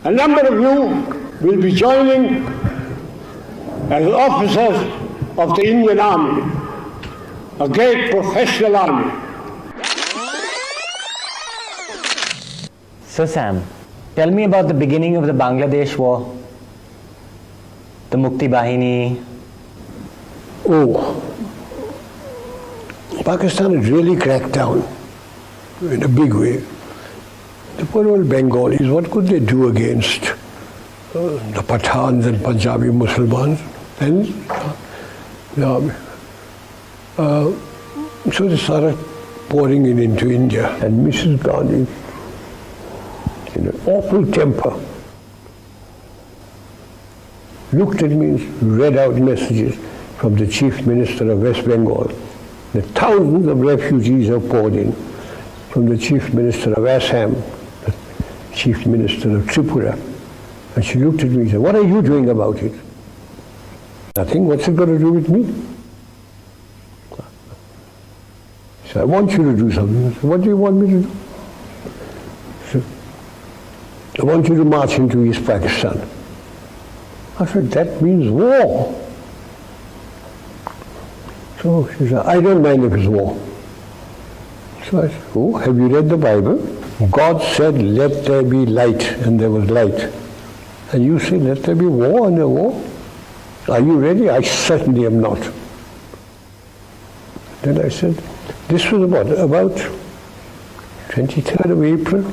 A number of you will be joining as officers of the Indian Army, a great professional army. So Sam, tell me about the beginning of the Bangladesh war, the Mukti Bahini. Oh, Pakistan had really cracked down in a big way. The poor old Bengalis, what could they do against the Pathans and Punjabi Muslims and the army? So they started pouring into India, and Mrs. Gandhi, in an awful temper, looked at me and read out messages from the Chief Minister of West Bengal. The thousands of refugees have poured in, from the Chief Minister of Assam, the Chief Minister of Tripura. And she looked at me and said, "What are you doing about it?" "Nothing. What's it got to do with me?" She said, "I want you to do something." I said, "What do you want me to do?" She said, "I want you to march into East Pakistan." I said, "That means war." So she said, "I don't mind if it's war." So I said, "Oh, have you read the Bible? God said, 'Let there be light,' and there was light. And you say, 'Let there be war,' and there war. Are you ready?" "I certainly am not." Then I said, this was about 23rd of April.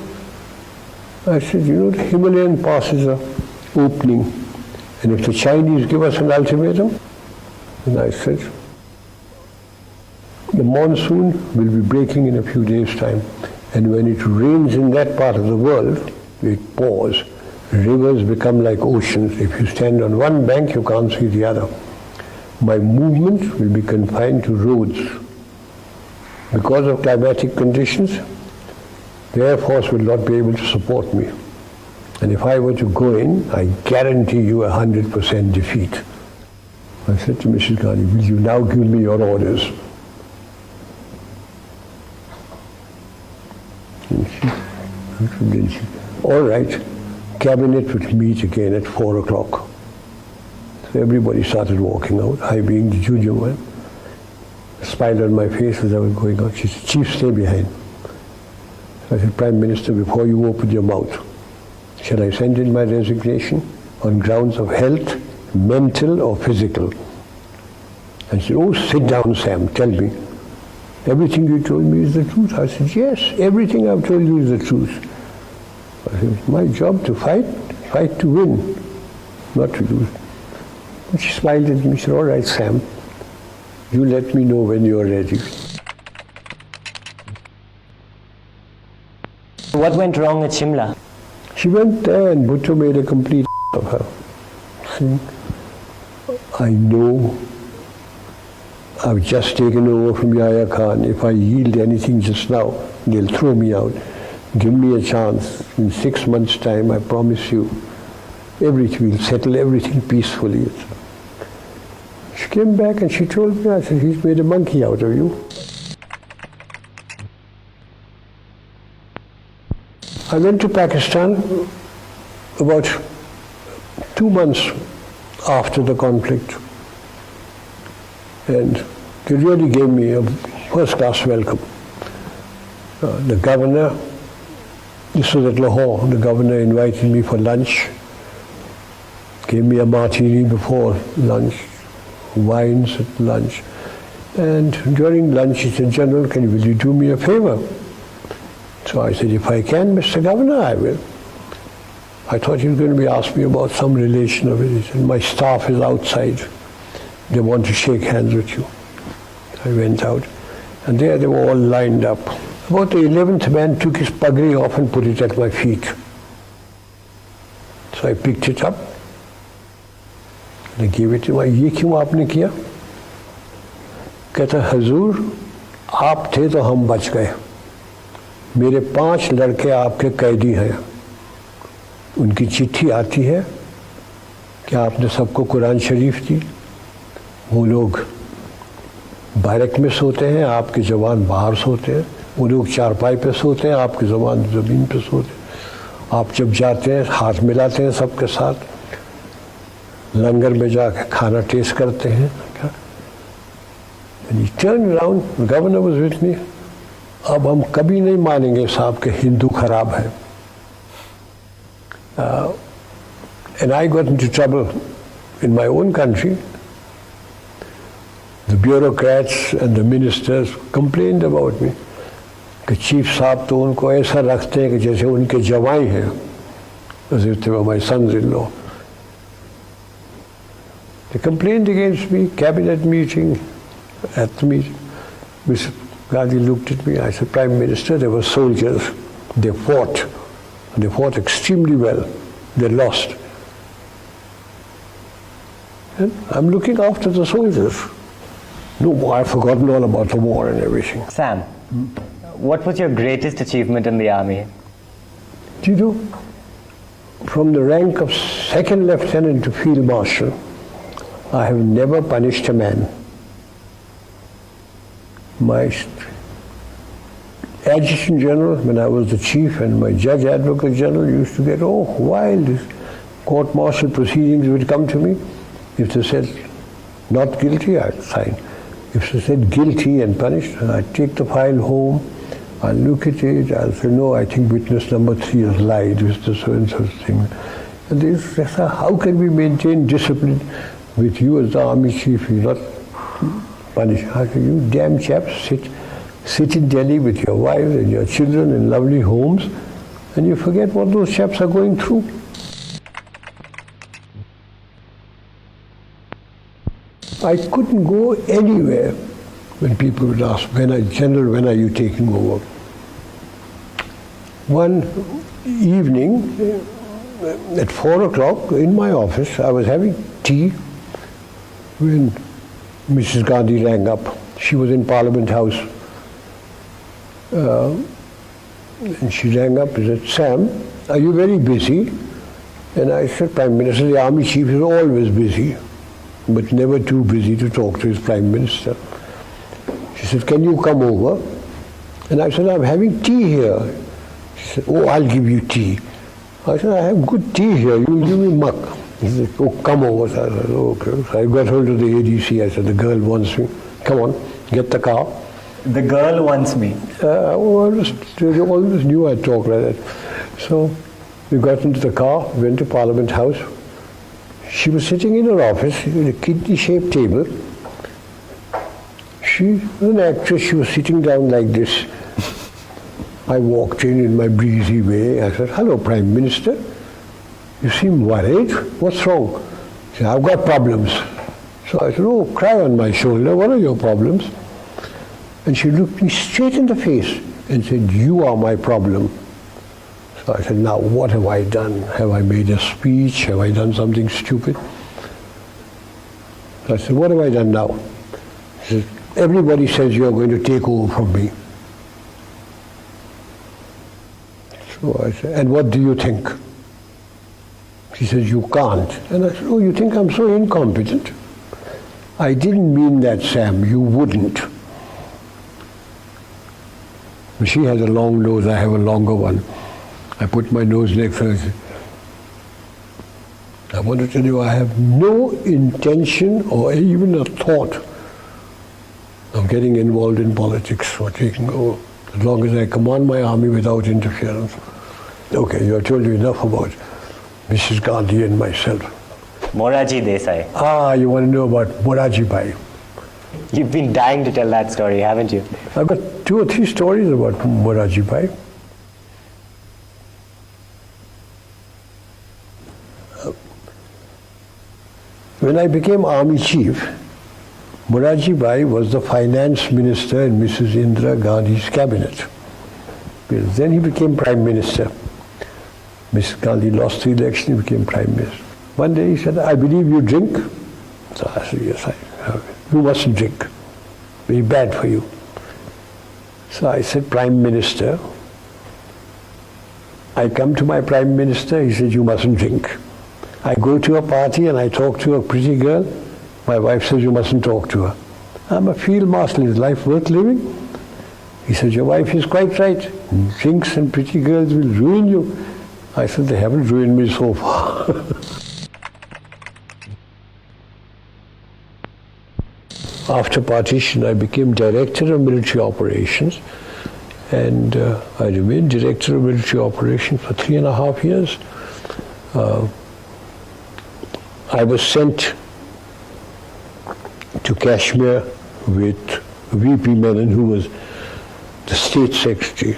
I said, the Himalayan passes are opening. And if the Chinese give us an ultimatum, and I said, the monsoon will be breaking in a few days' time. And when it rains in that part of the world, it pours. Rivers become like oceans. If you stand on one bank, you can't see the other. My movement will be confined to roads. Because of climatic conditions, the Air Force will not be able to support me. And if I were to go in, I guarantee you 100% defeat. I said to Mrs. Gandhi, "Will you now give me your orders?" And then she, "All right, cabinet would meet again at 4 o'clock. So everybody started walking out, I being the junior one. A smile on my face as I was going out. She said, "Chief, stay behind." So I said, "Prime Minister, before you open your mouth, shall I send in my resignation on grounds of health, mental or physical?" And she said, "Oh, sit down, Sam, tell me. Everything you told me is the truth?" I said, "Yes, everything I've told you is the truth." I said, "It's my job to fight to win, not to lose." And she smiled at me. She said, "All right, Sam, you let me know when you're ready." What went wrong at Shimla? She went there and Bhutto made a complete of her. See, I know I've just taken over from Yahya Khan. If I yield anything just now, they'll throw me out. Give me a chance. In 6 months' time, I promise you, we'll settle everything peacefully. She came back and she told me, I said, "He's made a monkey out of you." I went to Pakistan about 2 months after the conflict. And they really gave me a first-class welcome. The governor, this was at Lahore, the governor invited me for lunch, gave me a martini before lunch, wines at lunch. And during lunch he said, "General, will you do me a favor?" So I said, "If I can, Mr. Governor, I will." I thought he was going to be asking me about some relation of it. He said, "My staff is outside. They want to shake hands with you." I went out, and there they were all lined up. About the 11th man took his pagri off and put it at my feet. So I picked it up, and I gave it to him. "Ye kyun aapne kiya?" कहता, "हजूर, आप थे तो हम बच गए. मेरे 5 लड़के आपके कैदी हैं. उनकी चिट्ठी आती है कि आपने सबको कुरान शरीफ दी. वो लोग बैरक में सोते हैं, आपके जवान बाहर सोते हैं. वो लोग चारपाई पे सोते हैं, आपके जवान ज़मीन पे सोते हैं. आप जब जाते हैं हाथ मिलाते हैं सबके साथ, लंगर में जाकर खाना टेस्ट करते हैं. And he turned around, the governor was with me. अब हम कभी नहीं मानेंगे साहब कि हिंदू खराब है. And I got into trouble in my own country. The bureaucrats and the ministers complained about me कि चीफ साहब तो उनको ऐसा रखते हैं कि जैसे उनके जवाई हैं, as if they were my sons-in-law. They complained against me, cabinet meeting, at the meeting. Mr. Gandhi looked at me, I said, Prime Minister, they were soldiers. They fought. They fought extremely well. They lost. And I'm looking after the soldiers. No, I've forgotten all about the war and everything. Sam, what was your greatest achievement in the army? Do you know, from the rank of second lieutenant to field marshal, I have never punished a man. My adjutant general, when I was the chief, and my judge advocate general used to get wild. Court-martial proceedings would come to me. If they said not guilty, I'd sign. If they said guilty and punished, I'd take the file home, I'll look at it, I'll say, no, I think witness number 3 has lied, Mr. So-and-so thing. And they say, how can we maintain discipline with you as the army chief? You're not punished. I say, you damn chaps sit in Delhi with your wives and your children in lovely homes, and you forget what those chaps are going through. I couldn't go anywhere when people would ask, General, when are you taking over? One evening at 4 o'clock in my office, I was having tea when Mrs. Gandhi rang up. She was in Parliament House. And she rang up and said, Sam, are you very busy? And I said, Prime Minister, the army chief is always busy, but never too busy to talk to his Prime Minister. She said, can you come over? And I said, I'm having tea here. She said, oh, I'll give you tea. I said, I have good tea here, you'll give me muck. He said, oh, come over. So I said, okay. So I got hold of the ADC, I said, the girl wants me. Come on, get the car. The girl wants me. They always knew I'd talk like that. So we got into the car, went to Parliament House. She was sitting in her office in a kidney-shaped table. She was an actress, she was sitting down like this. I walked in my breezy way. I said, hello, Prime Minister. You seem worried. What's wrong? She said, I've got problems. So I said, oh, cry on my shoulder. What are your problems? And she looked me straight in the face and said, you are my problem. So I said, now what have I done? Have I made a speech? Have I done something stupid? So I said, what have I done now? She said, everybody says you're going to take over from me. So I said, and what do you think? She says, you can't. And I said, oh, you think I'm so incompetent? I didn't mean that, Sam, you wouldn't. She has a long nose, I have a longer one. I put my nose next to her. I want to tell you, I have no intention or even a thought of getting involved in politics or taking over, as long as I command my army without interference. Okay, I told you enough about Mrs. Gandhi and myself. Morarji Desai. Ah, you want to know about Morarji Bhai. You've been dying to tell that story, haven't you? I've got 2 or 3 stories about Morarji Bhai. When I became army chief, Morarji Bhai was the finance minister in Mrs. Indira Gandhi's cabinet. Then he became prime minister. Mrs. Gandhi lost the election, he became prime minister. One day he said, I believe you drink. So I said, yes, I have. You mustn't drink. Very bad for you. So I said, Prime Minister, I come to my Prime Minister, he said, you mustn't drink. I go to a party and I talk to a pretty girl, my wife says, you mustn't talk to her. I'm a field marshal, is life worth living? He says, your wife is quite right. Drinks and pretty girls will ruin you. I said, they haven't ruined me so far. After partition, I became director of military operations, and I remained director of military operations for 3.5 years. I was sent to Kashmir with VP Menon, who was the state secretary.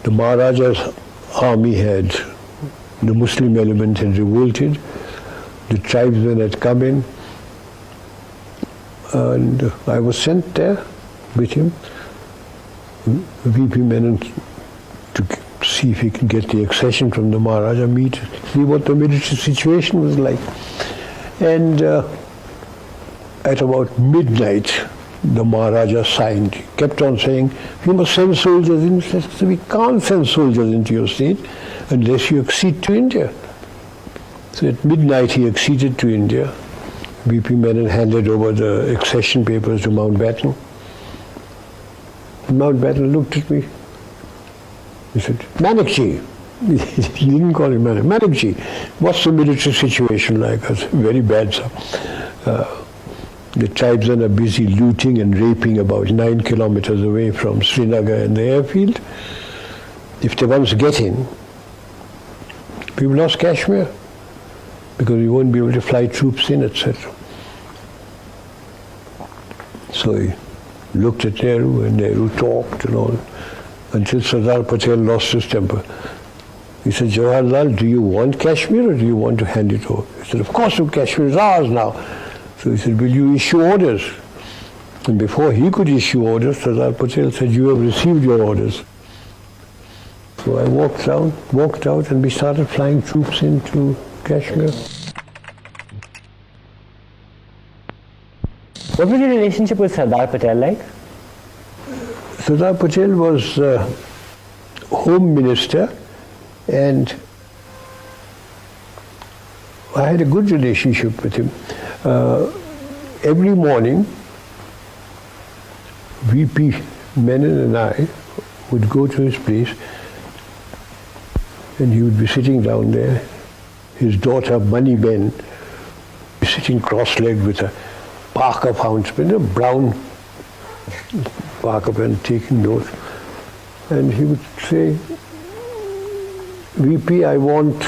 The Maharaja's army the Muslim element had revolted, the tribesmen had come in, and I was sent there with him, VP Menon, to see if he can get the accession from the Maharaja, see what the military situation was like. And at about midnight, the Maharaja signed. He kept on saying, "You must send soldiers in." He said, "We can't send soldiers into your state unless you accede to India." So at midnight he acceded to India. VP Menon handed over the accession papers to Mountbatten. Mountbatten looked at me. He said, "Manekshaw." He didn't call him Manekshaw. "What's the military situation like?" I said, "Very bad, sir. The tribesmen are busy looting and raping about 9 kilometers away from Srinagar and the airfield. If they once get in, we've lost Kashmir because we won't be able to fly troops in, etc." So he looked at Nehru, and Nehru talked and all, until Sardar Patel lost his temper. He said, "Jawaharlal, do you want Kashmir or do you want to hand it over?" He said, "Of course, Kashmir is ours now." So he said, "Will you issue orders?" And before he could issue orders, Sardar Patel said, "You have received your orders." So I walked out, and we started flying troops into Kashmir. What was your relationship with Sardar Patel like? Sardar Patel was Home Minister, and I had a good relationship with him. Every morning, VP Menon and I would go to his place, and he would be sitting down there. His daughter, Money Ben, sitting cross-legged with a Parker fountain pen, a brown Parker pen, taking notes. And he would say, "VP, I want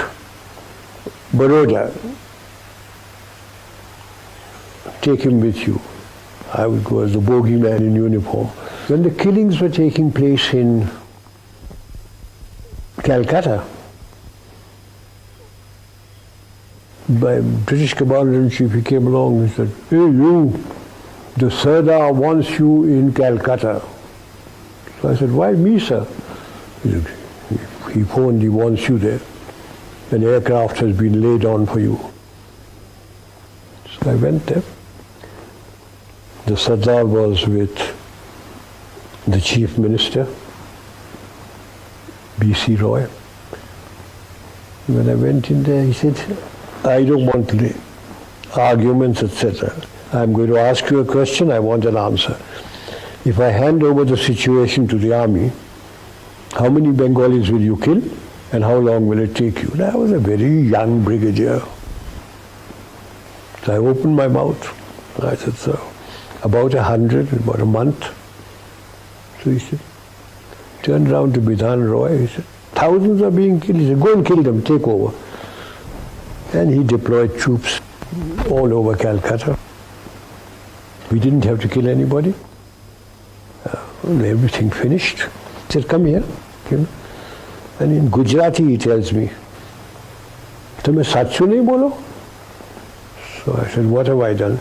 Baroda. Take him with you." I would go as the bogeyman in uniform. When the killings were taking place in Calcutta, by British Commander-in-Chief, he came along and said, "Hey you, the Sardar wants you in Calcutta." So I said, "Why me, sir?" He said, "He phoned, he wants you there. An aircraft has been laid on for you." So I went there. The Sardar was with the Chief Minister, B.C. Roy. When I went in there, he said, "I don't want arguments, etc. I'm going to ask you a question, I want an answer. If I hand over the situation to the army, how many Bengalis will you kill and how long will it take you?" I was a very young brigadier. So I opened my mouth. I said, "So, about 100 in about a month." So he said, turned around to Bidhan Roy, he said, "Thousands are being killed." He said, "Go and kill them, take over." And he deployed troops all over Calcutta. We didn't have to kill anybody. Everything finished. He said, "Come here." And in Gujarati he tells me, "Tumhe sachu nahi bolo?" So I said, "What have I done?"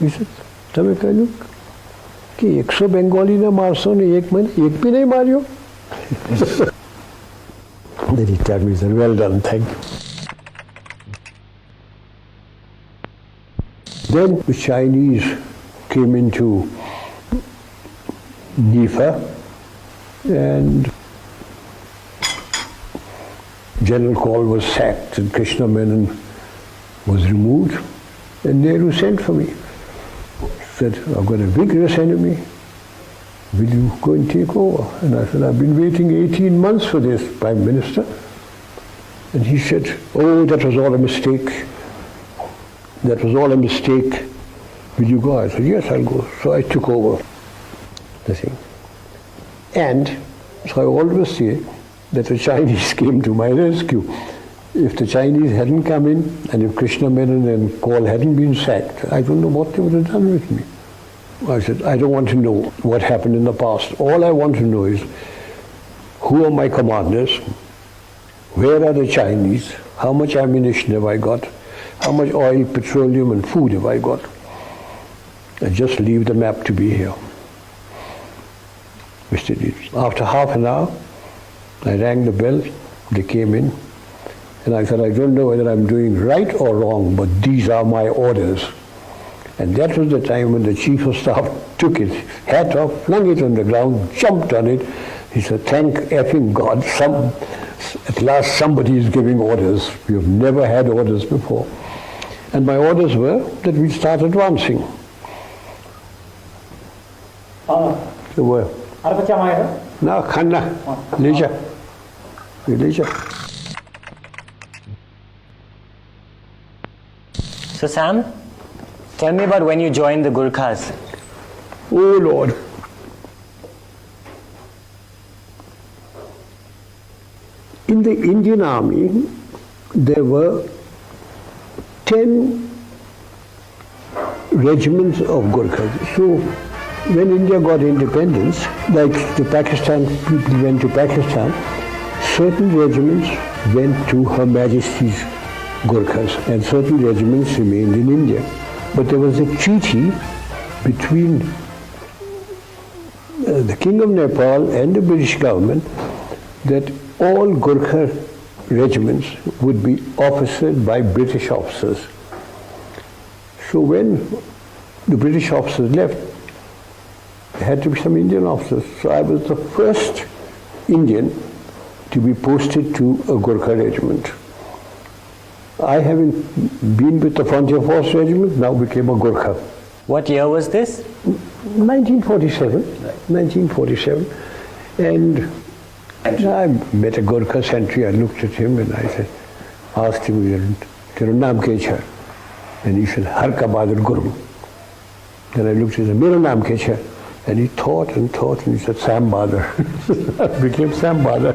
He said, "Tumhe kahlu ki 100 Bengali na marso ne ek bhi nahi maryo." Then he told me, he said, "Well done, thank you." Then the Chinese came into Nifa, and General Kaul was sacked and Krishna Menon was removed, and Nehru sent for me. He said, "I've got a vigorous enemy. will you go and take over? And I said, I've been waiting 18 months for this, Prime Minister. And he said, oh, that was all a mistake. That was all a mistake. Will you go? I said, yes, I'll go. So I took over the thing. And so I always say that the Chinese came to my rescue. If the Chinese hadn't come in, and if Krishna Menon and Kaul hadn't been sacked, I don't know what they would have done with me. I said, I don't want to know what happened in the past. All I want to know is, who are my commanders? Where are the Chinese? How much ammunition have I got? How much oil, petroleum, and food have I got? And just leave the map to be here. Which they did. After half an hour, I rang the bell. They came in. And I said, I don't know whether I'm doing right or wrong, but these are my orders. And that was the time when the Chief of Staff took his hat off, flung it on the ground, jumped on it. He said, thank effing God, at last somebody is giving orders. We have never had orders before. And my orders were that we start advancing. They were. Now, Khanna, Leisure. So Sam, tell me about when you joined the Gorkhas. Oh Lord. In the Indian Army, there were 10 regiments of Gorkhas. So when India got independence, like the Pakistan people went to Pakistan, certain regiments went to Her Majesty's Gorkhas and certain regiments remained in India. But there was a treaty between the King of Nepal and the British government that all Gorkha regiments would be officered by British officers. So when the British officers left, there had to be some Indian officers. So I was the first Indian to be posted to a Gorkha regiment. I, having been with the Frontier Force Regiment, now became a Gorkha. What year was this? 1947. 1947. And I met a Gorkha sentry. I looked at him and I said, asked him, "Tera naam kya hai?" And he said, "Har ka Bahadur Guru." Then I looked at him, "Mera naam kya hai?" And he thought and he said, "Sam Bahadur." I became Sam Bahadur.